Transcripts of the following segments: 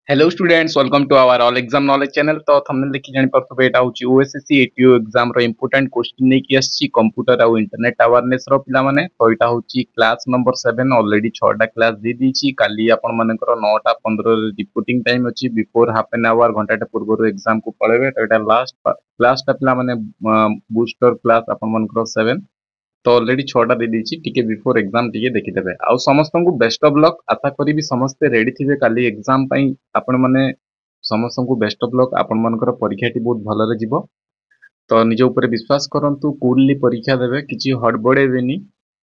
Hello students welcome to our all exam knowledge channel. तो thumbnail देखि जानि परथबे एटा होची ओएसएससी एटीओ एग्जाम रो इंपोर्टेंट क्वेश्चन नै कि आछि कंप्यूटर आ इंटरनेट अवेयरनेस रो पिला माने। तो एटा होची क्लास नंबर 7 ऑलरेडी 6 टा क्लास दे दीची। काली आपण मानकर 9 टा 15 रे रिपोर्टिंग टाइम अछि। बिफोर हाफ एन आवर घंटा टा पूर्व एग्जाम को पळेबे। तो एटा लास्ट क्लास टा पिला माने बूस्टर क्लास आपण मानकर 7 तो ऑलरेडी 6टा दे दीची। टिके बिफोर एग्जाम टिके देखिदेबे। आ समस्त को बेस्ट ऑफ लक। आशा करी समस्ते रेडी थिबे काली एग्जाम पई। आपण माने समस्त को बेस्ट ऑफ लक। आपण मानकर परीक्षाटी बहुत भलरे जीवो। तो निज ऊपर विश्वास करंतु कूलली परीक्षा देबे किछि हड़बड़ेबेनी।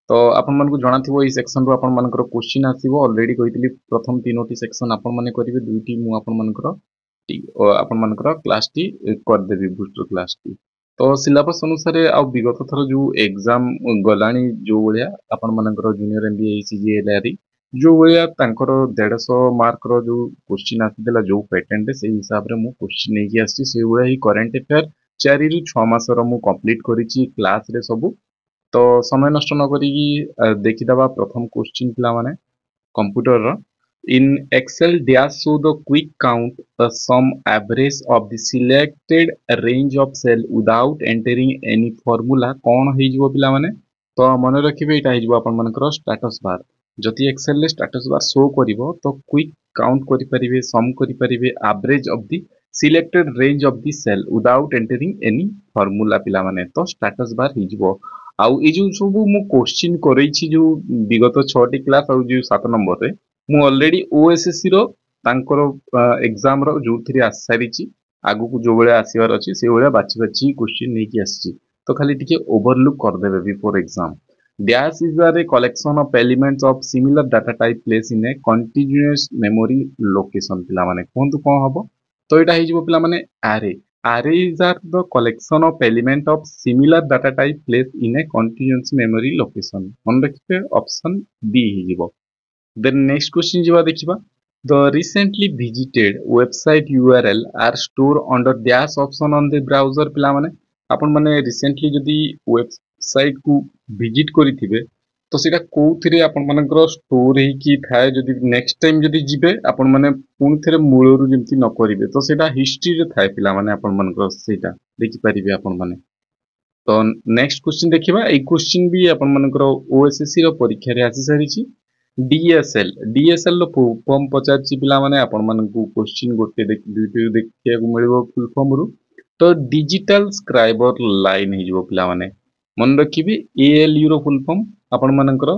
तो आपण मानकु जणा थिबो ई सेक्शन रो आपण मानकर क्वेश्चन आसीबो। ऑलरेडी कहितली प्रथम तीनोटी सेक्शन आपण माने करिवे। दुईटी मु आपण मानकर आपण मानकर क्लास टी कर देबी बूस्टर क्लास टी। तो सिलेबस अनुसार आ विगत थर जो एग्जाम गलानी जो भलिया आपण मानकर जूनियर एमबीए सीजीएलआरई जो भलिया तांकर 150 मार्क रो जो क्वेश्चन आसीदेला जो पैटर्न रे से हिसाब रे मु क्वेश्चन नै कि आसी से भलिया ही करंट अफेयर 4 रु 6 मास रो मु कंप्लीट करिछि क्लास रे सब। तो समय नष्ट न करी देखिदबा प्रथम क्वेश्चन पिला माने कंप्यूटर रो। In Excel, dash show the quick count the sum average of the selected range of cell without entering any formula कौन हो पिला माने। तो मन रखिबे एटा हो आपण मानकर स्टेटस बार। जति एक्सेल रे स्टेटस बार शो करिवो तो क्विक काउंट करि परिबे सम करि परिबे average of the selected range of the cell without entering any formula पिला माने। तो स्टेटस बार हिजबो। आउ ए जो सब मु क्वेश्चन करैछि जो विगत 6 टी क्लास आउ जो 7 नंबर रे मु ऑलरेडी ओएसएससी रो तांकर एग्जाम रो जो थ्री आस सारिछि। आगु को जो बेले आसीबार अछि से बेले बाछि बाछि क्वेश्चन नै कि आछि। तो खाली टिके ओवरलुक कर देबे before exam. Dash is a collection of elements of similar data type placed in a continuous memory location पिला माने कोन तो कोन हबो। तो एटा हे जिवो पिला माने array। Arrays are the collection of element of similar data type placed in a continuous memory location। मन रखिबे option B हे जिवो। Then next question जिवा देखिबा। The recently visited website URL are stored under dash option on the browser पिला माने। आपण माने recently जदी वेबसाइट को विजिट करिथिबे तो सेटा कोउथिरे आपण मानकर स्टोर हे की थाए। जदी नेक्स्ट टाइम जदी जिबे आपण माने पुन थेरे मूलरु जेमति न करिवे तो सेटा हिस्ट्री रे थाए पिला माने। आपण मानकर सेटा देखि परिबे आपण माने। तो नेक्स्ट क्वेश्चन देखिबा। ए क्वेश्चन भी आपण मानकर ओएसएससी रो परीक्षा रे आसी सारिछि। डीएसएल रो फुल फॉर्म पचारछि पिला माने। आपण मानकु क्वेश्चन गोटे दुइटी देखियाकु मिलिबो फुल फॉर्म रु। तो डिजिटल स्क्राइबर लाइन हे जिवो पिला माने। मन रखिबे एएलयू रो फुल फॉर्म आपण मानकर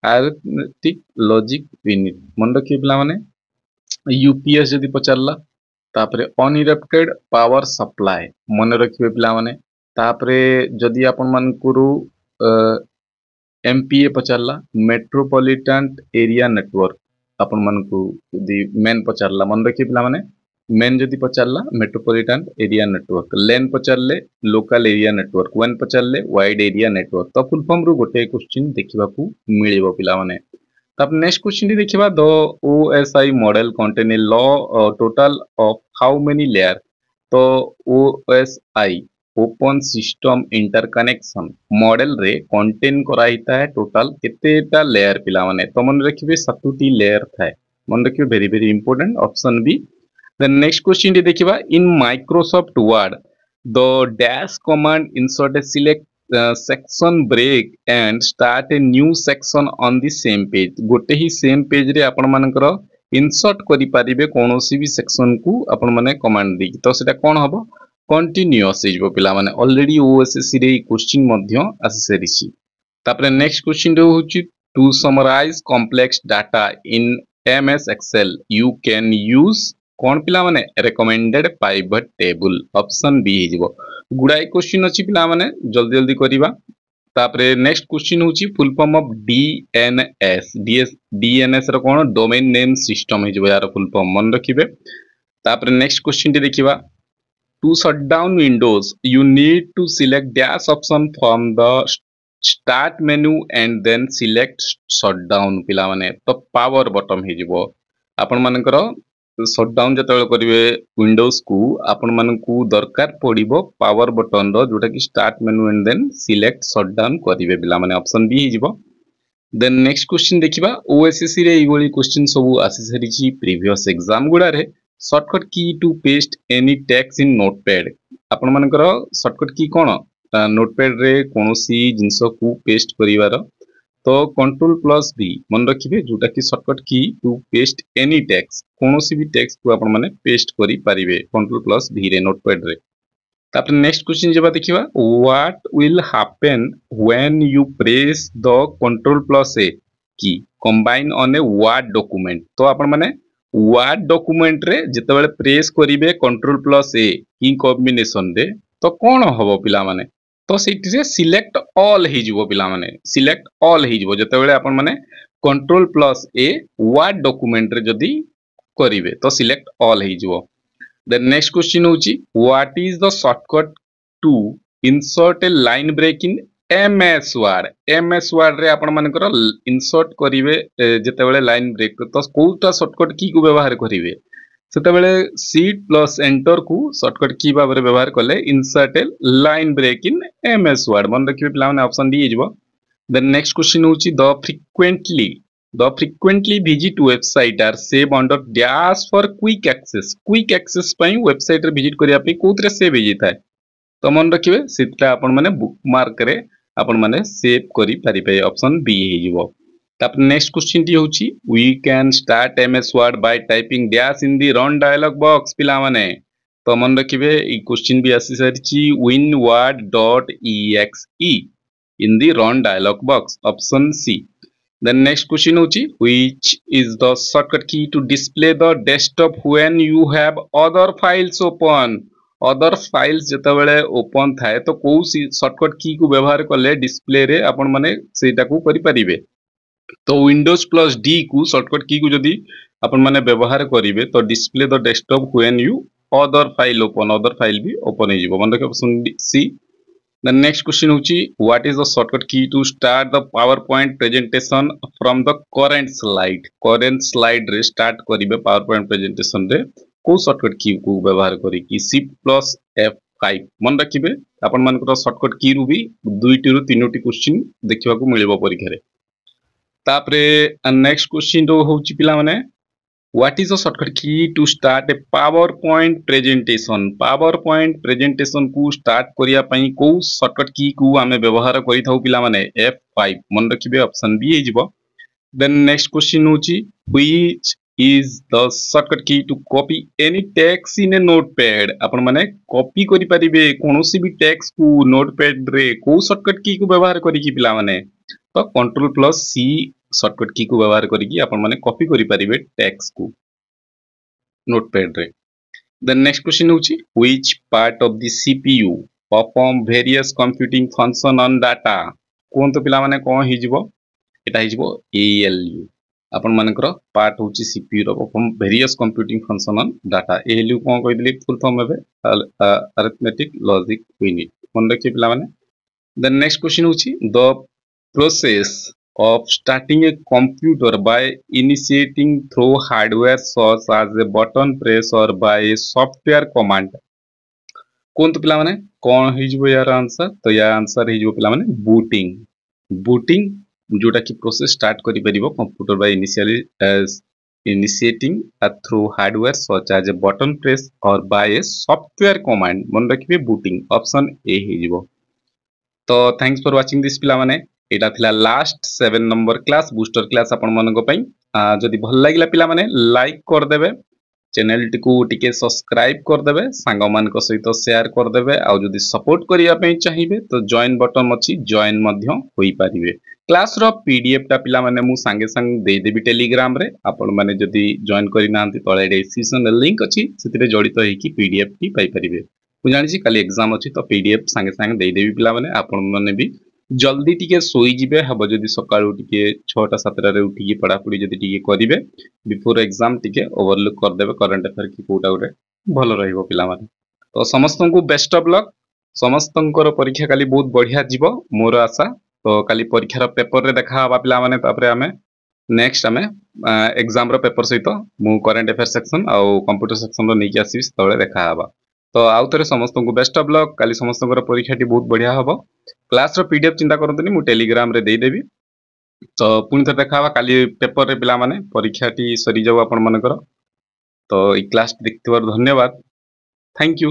अरिथमेटिक लॉजिक यूनिट। मन रखिबे पिला माने। यूपीएस जदी पचारला तापरे अनइंटरप्टेड पावर सप्लाई मन रखिबे पिला माने। तापरे जदी आपण मानकुरु एमपीए पचारला मेट्रोपॉलिटन एरिया नेटवर्क आपण मानकु जदी मेन पचारला मन रखिबे पिला माने। मेन जदी पचारला मेट्रोपॉलिटन एरिया नेटवर्क। लेन पचारले लोकल एरिया नेटवर्क। वन पचारले वाइड एरिया नेटवर्क। तो फुल फॉर्म रु गोटे क्वेश्चन देखिबाकू मिलिबो पिला माने। तब नेक्स्ट क्वेश्चन देखिबा। The OSI model contain a total of how many layer. तो OSI open system interconnection model रे कंटेन कराइता है टोटल केतेटा लेयर पिला माने। तो मन रखिबे 7टी लेयर थाए। मन रखिबे very very important option B. Then next question देखिबा। In Microsoft Word the dash command insert a select section break and start a new section on the same page. गोटे ही सेम पेज रे आपण मानकर insert करि पारिबे कोनोसी भी section को आपण माने कमांड दी। तो सेटा कोन हबो कंटीन्यूअस हे जिवो पिला माने। ऑलरेडी ओएसएससी रे क्वेश्चन मध्य आसी सारिछि। तापरे नेक्स्ट क्वेश्चन रे होछि to summarize complex data in MS Excel you can use कौन पिला माने recommended pivot table. Option B हे जिवो। गुडाई क्वेश्चन अछि पिला माने जल्दी जल्दी करिबा। तापरे नेक्स्ट क्वेश्चन होछि full form of DNS. DNS रो कोन डोमेन नेम सिस्टम हे जिवो यार फुल फॉर्म मन रखिबे। तापरे नेक्स्ट क्वेश्चन देखिबा। To shut down Windows, you need to select dash option from the start menu and then select shutdown पिला माने। तो पावर बटन हे जिवो। आपण मानकर शटडाउन जतबेले करिवे विंडोज को आपण मानकु दरकार पड़िबो पावर बटन रो जोटा कि start menu and then select shutdown करिवे पिला माने। ऑप्शन बी हे जिवो। देन नेक्स्ट क्वेश्चन देखिबा। ओएसएससी रे एगोली क्वेश्चन सब आसी सारिछि प्रीवियस एग्जाम गुडा रे। Shortcut key to paste any text in Notepad आपण मानकर शॉर्टकट की कोन नोटपैड रे कोनोसी जिंस को पेस्ट करिवार तो कंट्रोल प्लस बी मन रखिबे जोटा कि shortcut key to paste any text कोनोसी भी टेक्स्ट को आपण माने पेस्ट करि पारिबे कंट्रोल प्लस बी रे नोटपैड रे तापर नेक्स्ट क्वेश्चन जेबा देखिबा what will happen when you press the control plus A key combine on a word document तो आपण माने वर्ड डॉक्यूमेंट रे जेतेबेले प्रेस करिवे control plus A key combination रे तो कोन हबो पिला माने तो सेठी रे सिलेक्ट ऑल हे जिवो पिला माने सिलेक्ट ऑल हे जिवो जेतेबेले आपण माने control plus A word document रे जदी करिवे तो सिलेक्ट ऑल हे जिवो देन नेक्स्ट क्वेश्चन होची what is the shortcut to insert a line break in MS Word रे आपण मानकर इंसर्ट करिवे जेतेबेले लाइन ब्रेक तो कोउटा शॉर्टकट की को व्यवहार करिवे सेतेबेले सीट प्लस एंटर को शॉर्टकट की भाबरे व्यवहार करले insert a line break in MS Word मन रखिबे पिला माने ऑप्शन डी हिजबो देन नेक्स्ट क्वेश्चन होची the frequently visit website are saved under dash for quick access पई वेबसाइट रे विजिट करिया पे कोथरे सेव हे जिताय तो मन रखिबे सिटा आपण माने बुकमार्क रे आपण माने सेव करि पारिबे ऑप्शन बी हे जिवो तापर नेक्स्ट क्वेश्चन टी होची we can start MS Word by typing dash in the run dialog box पिला माने तो मन रखिबे ई क्वेश्चन भी आसी सारिची winword.exe in the run dialog box option C then next question होची which is the shortcut key to display the desktop when you have other files open other files जेतेबेले ओपन थाए तो को शॉर्टकट की को व्यवहार करले display रे आपण माने सेटा को करि परिबे तो विंडोज प्लस डी को शॉर्टकट की को जदी आपण माने व्यवहार करिवे तो display the desktop when you other file भी ओपन हे जिवो मन रखे option C The next question होची what is the shortcut key to start the PowerPoint presentation from the current slide रे start करिवे PowerPoint presentation रे को shortcut key को व्यवहार करी कि shift plus F5 मन रखिबे आपण मानकर shortcut key रु भी दुईटी रु तीनोटी क्वेश्चन देखिबा को मिलिबो परीक्षा रे तापरे नेक्स्ट क्वेश्चन रो होची पिला माने What is the shortcut key to start a PowerPoint presentation? PowerPoint presentation को start करिया पई को shortcut key को आमे व्यवहार करि थाउ पिला माने F5 मन रखिबे ऑप्शन बी हे जिवो देन नेक्स्ट क्वेश्चन होची which is the shortcut key to copy any text in a notepad आपण माने कॉपी करि परिबे कोनोसी भी टेक्स्ट को नोटपैड रे को शॉर्टकट की को व्यवहार करि कि पिला माने तो कंट्रोल प्लस सी शॉर्टकट की को व्यवहार करिकी आपण माने कॉपी करि परिबे टेक्स्ट को नोटपैड रे देन नेक्स्ट क्वेश्चन होची which part of the CPU perform various computing function on data कोन तो पिला माने कोन हि जिवो एटा हि जिवो एएलयू आपण मानकर पार्ट होची सीपीयू रो perform various computing function on data ALU कोन कहि दिली फुल फॉर्म हेबे अरिथमेटिक लॉजिक यूनिट मन रखि पिला माने देन नेक्स्ट क्वेश्चन होची the process of starting a computer by initiating through hardware such as a button press or by a software command कोन तो पिला माने कोन हि जिवो यार आंसर तो या आंसर हि जिवो पिला माने बूटिंग जोटा कि प्रोसेस स्टार्ट करि परिबो computer by initiating through hardware such as a button press or by a software command मन रखिबे बूटिंग ऑप्शन ए हि जिवो तो थैंक्स फॉर वाचिंग दिस पिला माने एटा थिला last 7 number class booster class आपण मानक पई जदी भल लागिला पिला माने लाइक कर देबे चैनल टिकू टिके सब्सक्राइब कर देबे सांग मानक सहित शेयर कर देबे आ जदी सपोर्ट करिया पई चाहिबे तो जॉइन बटन अछि जॉइन मध्य होई परिबे क्लास रो पीडीएफ ता पिला माने मु संगे संग दे देबी टेलीग्राम रे आपण माने जदी जॉइन करि नांती तळे डिस्क्रिप्शन रे लिंक अछि सेतिरे जडित होई कि पीडीएफ टी पाई परिबे मु जानि छी काली एग्जाम अछि तो पीडीएफ संगे संग दे देबी पिला माने आपण माने भी जल्दी टिके सोई जिबे हबो जदी सकाळू टिके 6टा 7टा रे उठी पढा पढी जदी टिके करिवे बिफोर एग्जाम टिके ओवरलुक कर देबे करंट अफेयर की कोटा उरे भलो रहिबो पिला माने तो समस्तन को बेस्ट ऑफ लक समस्तनकर परीक्षा काली बहुत बढ़िया जिवो मोर आशा तो काली परीक्षा रो पेपर रे देखा हबा पिला माने तापरे हमें नेक्स्ट हमें एग्जाम रो पेपर सहित मु करंट अफेयर सेक्शन आ कंप्यूटर सेक्शन रो नेकी आसीबी तळे देखा हबा तो आउ थरे समस्तन को बेस्ट ऑफ लक काली समस्तनकर परीक्षा टी बहुत बढ़िया हबो क्लास रो पीडीएफ चिंता करंतनी मु टेलीग्राम रे दे देबी तो पुनी थरे देखा हबा काली पेपर रे पिला माने परीक्षा टी सरी जाव आपण मानकर तो ଏଇ କ୍ଲାସ୍ ଦେଖିଥିବାରୁ ଧନ୍ୟବାଦ। Thank you.